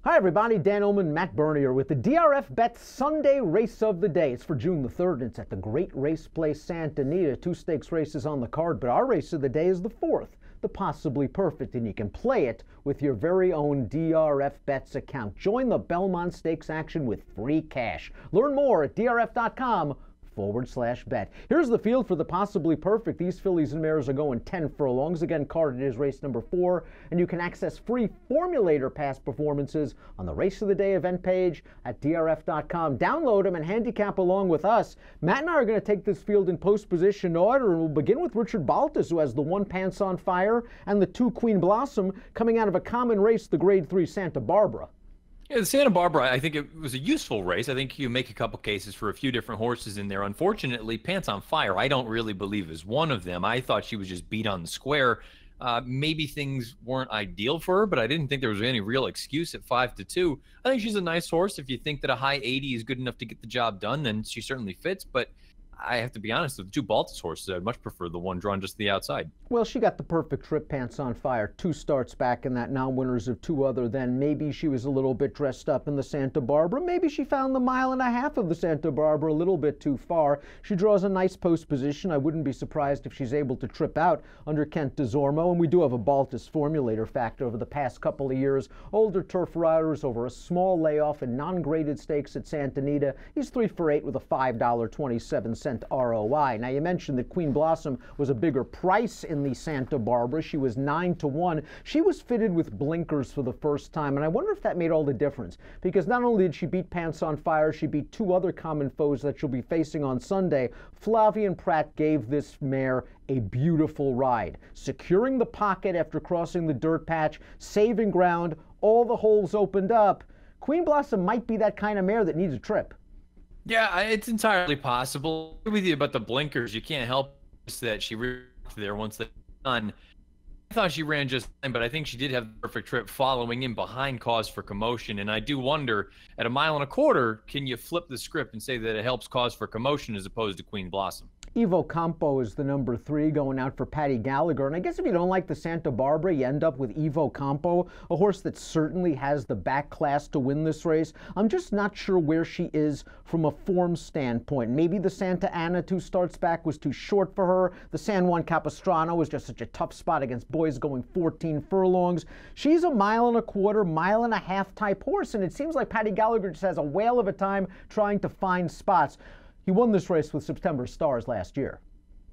Hi everybody, Dan Illman, Matt Bernier with the DRF Bet Sunday Race of the Day. It's for June the 3rd and it's at the Great Race Place Santa Anita. 2 stakes races on the card, but our race of the day is the 4th, the Possibly Perfect, and you can play it with your very own DRF Bets account. Join the Belmont Stakes action with free cash. Learn more at drf.com/bet. Here's the field for the Possibly Perfect. These fillies and mares are going 10 furlongs. Again, carded is race number 4, and you can access free formulator past performances on the Race of the Day event page at drf.com. Download them and handicap along with us. Matt and I are going to take this field in post position order, and we'll begin with Richard Baltas, who has the 1 Pants on Fire and the 2 Queen Blossom coming out of a common race, the Grade 3 Santa Barbara. Yeah, the Santa Barbara, I think it was a useful race. I think you make a couple cases for a few different horses in there. Unfortunately, Pants on Fire, I don't really believe is one of them. I thought she was just beat on the square. Maybe things weren't ideal for her, but I didn't think there was any real excuse at 5-2. I think she's a nice horse. If you think that a high 80 is good enough to get the job done, then she certainly fits. But I have to be honest, with the 2 Baltas horses, I'd much prefer the one drawn just to the outside. Well, she got the perfect trip, Pants on Fire. 2 starts back in that, non-winners of 2 other than. Maybe she was a little bit dressed up in the Santa Barbara. Maybe she found the 1.5 miles of the Santa Barbara a little bit too far. She draws a nice post position. I wouldn't be surprised if she's able to trip out under Kent DeZormo. And we do have a Baltas formulator factor over the past couple of years. Older turf riders over a small layoff in non-graded stakes at Santa Anita. He's 3 for 8 with a $5.27 ROI. Now, you mentioned that Queen Blossom was a bigger price in the Santa Barbara. She was 9-1. She was fitted with blinkers for the first time, and I wonder if that made all the difference, because not only did she beat Pants on Fire, she beat 2 other common foes that she'll be facing on Sunday. Flavien Prat gave this mare a beautiful ride, securing the pocket after crossing the dirt patch, saving ground, all the holes opened up. Queen Blossom might be that kind of mare that needs a trip. Yeah, it's entirely possible. I agree with you about the blinkers. You can't help that she reached there once they're done. I thought she ran just fine, but I think she did have the perfect trip following in behind Cause for Commotion. And I do wonder, at 1.25 miles, can you flip the script and say that it helps Cause for Commotion as opposed to Queen Blossom? Evo Campo is the number 3 going out for Patty Gallagher. And I guess if you don't like the Santa Barbara, you end up with Evo Campo, a horse that certainly has the back class to win this race. I'm just not sure where she is from a form standpoint. Maybe the Santa Ana 2 starts back was too short for her. The San Juan Capistrano was just such a tough spot against boys going 14 furlongs. She's a 1.25 miles, 1.5 miles type horse, and it seems like Patty Gallagher just has a whale of a time trying to find spots. He won this race with September Stars last year.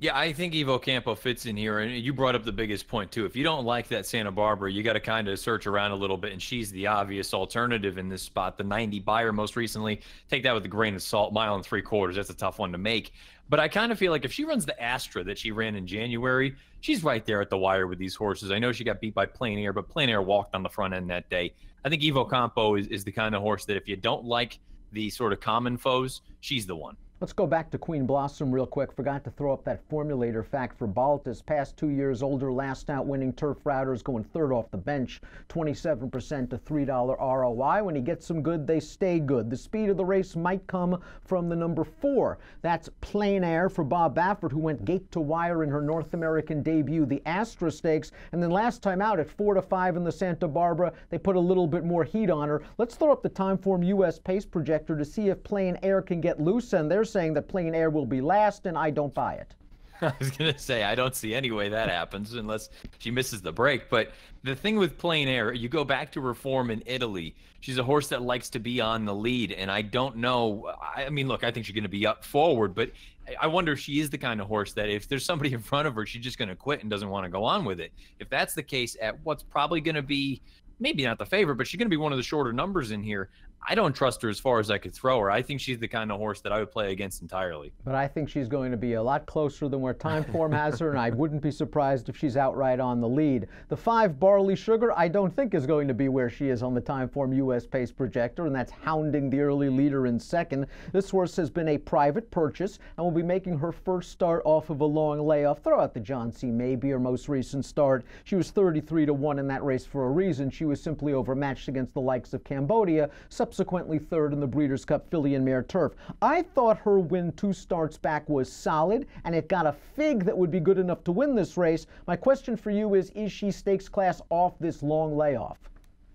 Yeah, I think Evo Campo fits in here, and you brought up the biggest point, too. If you don't like that Santa Barbara, you got to kind of search around a little bit, and she's the obvious alternative in this spot. The 90 buyer most recently, take that with a grain of salt, 1 3/4 miles. That's a tough one to make. But I kind of feel like if she runs the Astra that she ran in January, she's right there at the wire with these horses. I know she got beat by Plain Air, but Plain Air walked on the front end that day. I think Evo Campo is the kind of horse that if you don't like the sort of common foes, she's the one. Let's go back to Queen Blossom real quick. Forgot to throw up that formulator fact for Baltas. Past 2 years older, last out winning turf routers, going 3rd off the bench, 27% to $3 ROI. When he gets them good, they stay good. The speed of the race might come from the number 4. That's Plain Air for Bob Baffert, who went gate to wire in her North American debut, the Astra Stakes. And then last time out at 4-5 in the Santa Barbara, they put a little bit more heat on her. Let's throw up the Timeform US pace projector to see if Plain Air can get loose, and there's saying that Plain Air will be last, and I don't buy it. I was going to say, I don't see any way that happens unless she misses the break. But the thing with Plain Air, you go back to her form in Italy. She's a horse that likes to be on the lead, and I don't know. I mean, look, I think she's going to be up forward, but I wonder if she is the kind of horse that if there's somebody in front of her, she's just going to quit and doesn't want to go on with it. If that's the case at what's probably going to be, maybe not the favorite, but she's going to be one of the shorter numbers in here. I don't trust her as far as I could throw her. I think she's the kind of horse that I would play against entirely. But I think she's going to be a lot closer than where Timeform has her, and I wouldn't be surprised if she's outright on the lead. The 5 Barley Sugar, I don't think is going to be where she is on the Timeform US pace projector, and that's hounding the early leader in second. This horse has been a private purchase and will be making her first start off of a long layoff. Throw out the John C. Maybe, her most recent start. She was 33-1 in that race for a reason. She was simply overmatched against the likes of Cambodia, subsequently 3rd in the Breeders' Cup Filly and Mare Turf. I thought her win 2 starts back was solid, and it got a fig that would be good enough to win this race. My question for you is she stakes class off this long layoff?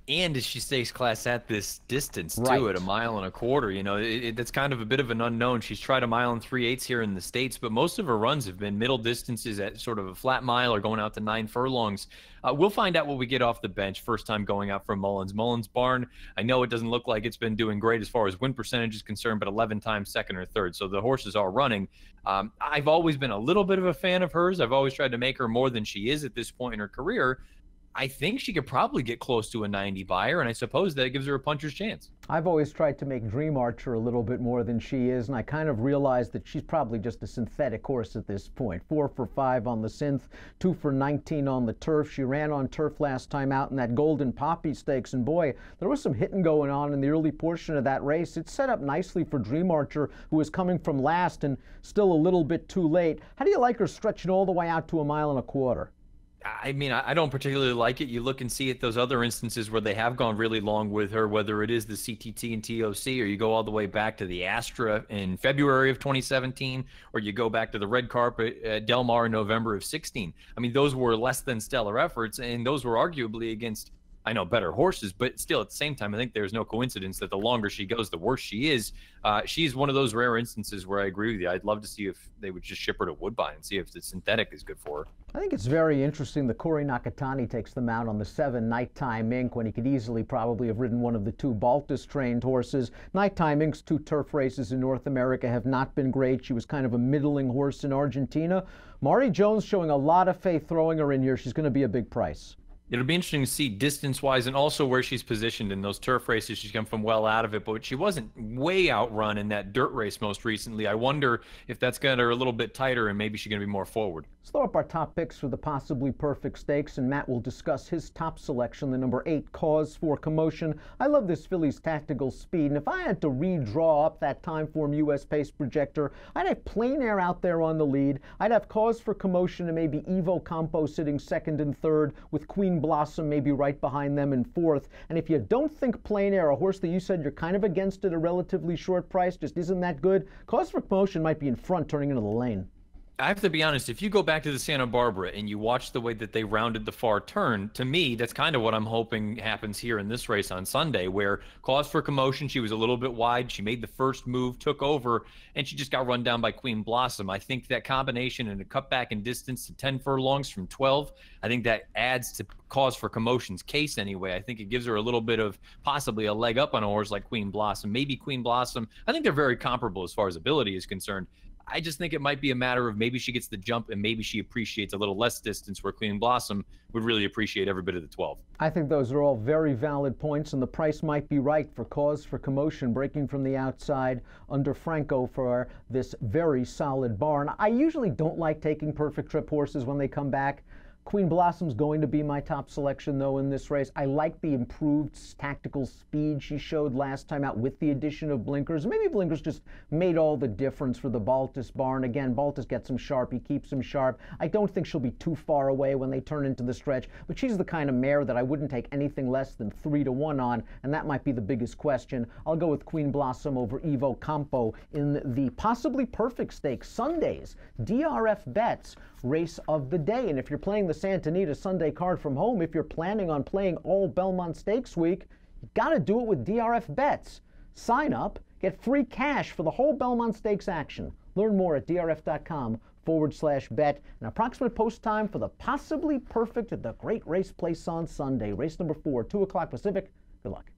And she stays class at this distance too, Right. at 1.25 miles. You know, that's kind of a bit of an unknown. She's tried 1 3/8 here in the States, but most of her runs have been middle distances at sort of a flat mile or going out to 9 furlongs. We'll find out what we get off the bench first time going out from Mullins. Mullins barn, I know it doesn't look like it's been doing great as far as win percentage is concerned, but 11 times second or third. So the horses are running. I've always been a little bit of a fan of hers. I've always tried to make her more than she is at this point in her career. I think she could probably get close to a 90 buyer, and I suppose that gives her a puncher's chance. I've always tried to make Dream Archer a little bit more than she is, and I kind of realized that she's probably just a synthetic horse at this point. 4 for 5 on the synth, 2 for 19 on the turf. She ran on turf last time out in that Golden Poppy Stakes, and boy, there was some hitting going on in the early portion of that race. It set up nicely for Dream Archer, who was coming from last and still a little bit too late. How do you like her stretching all the way out to 1.25 miles? I mean, I don't particularly like it. You look and see at those other instances where they have gone really long with her, whether it is the CTT and TOC, or you go all the way back to the Astra in February of 2017, or you go back to the red carpet at Del Mar in November of 16. I mean, those were less than stellar efforts, and those were arguably against, I know, better horses, but still at the same time, I think there's no coincidence that the longer she goes, the worse she is. She's one of those rare instances where I agree with you. I'd love to see if they would just ship her to Woodbine and see if the synthetic is good for her. I think it's very interesting that Corey Nakatani takes them out on the 7 Nighttime Ink when he could easily probably have ridden one of the 2 Baltus-trained horses. Nighttime Ink's 2 turf races in North America have not been great. She was kind of a middling horse in Argentina. Mari Jones showing a lot of faith throwing her in here. She's going to be a big price. It'll be interesting to see distance-wise and also where she's positioned in those turf races. She's come from well out of it, but she wasn't way outrun in that dirt race most recently. I wonder if that's got her a little bit tighter and maybe she's going to be more forward. Let's throw up our top picks for the possibly perfect stakes, and Matt will discuss his top selection, the number 8, Cause for Commotion. I love this filly's tactical speed, and if I had to redraw up that Timeform US pace projector, I'd have Plain Air out there on the lead. I'd have Cause for Commotion and maybe Evo Campo sitting second and third, with Queen Blossom maybe right behind them in fourth. And if you don't think Plain Air, a horse that you said you're kind of against at a relatively short price, just isn't that good, Cause for Commotion might be in front turning into the lane. I have to be honest, if you go back to the Santa Barbara and you watch the way that they rounded the far turn, to me, that's kind of what I'm hoping happens here in this race on Sunday, where Cause for Commotion, she was a little bit wide. She made the first move, took over, and she just got run down by Queen Blossom. I think that combination and a cutback in distance to 10 furlongs from 12, I think that adds to Cause for Commotion's case anyway. I think it gives her a little bit of possibly a leg up on a horse like Queen Blossom. Maybe Queen Blossom, I think they're very comparable as far as ability is concerned. I just think it might be a matter of maybe she gets the jump and maybe she appreciates a little less distance, where Queen Blossom would really appreciate every bit of the 12. I think those are all very valid points, and the price might be right for Cause for Commotion breaking from the outside under Franco for this very solid barn. I usually don't like taking perfect trip horses when they come back. Queen Blossom's going to be my top selection, though, in this race. I like the improved tactical speed she showed last time out with the addition of blinkers. Maybe blinkers just made all the difference for the Baltus barn. Again, Baltus gets him sharp. He keeps him sharp. I don't think she'll be too far away when they turn into the stretch, but she's the kind of mare that I wouldn't take anything less than 3 to 1 on, and that might be the biggest question. I'll go with Queen Blossom over Evo Campo in the possibly perfect stakes Sundays DRF bets race of the day. And if you're playing the Santa Anita Sunday card from home, if you're planning on playing all Belmont Stakes week, you got to do it with DRF bets. Sign up, get free cash for the whole Belmont Stakes action. Learn more at drf.com/bet. An approximate post time for the possibly perfect at the Great Race Place on Sunday. Race number 4, 2 o'clock Pacific. Good luck.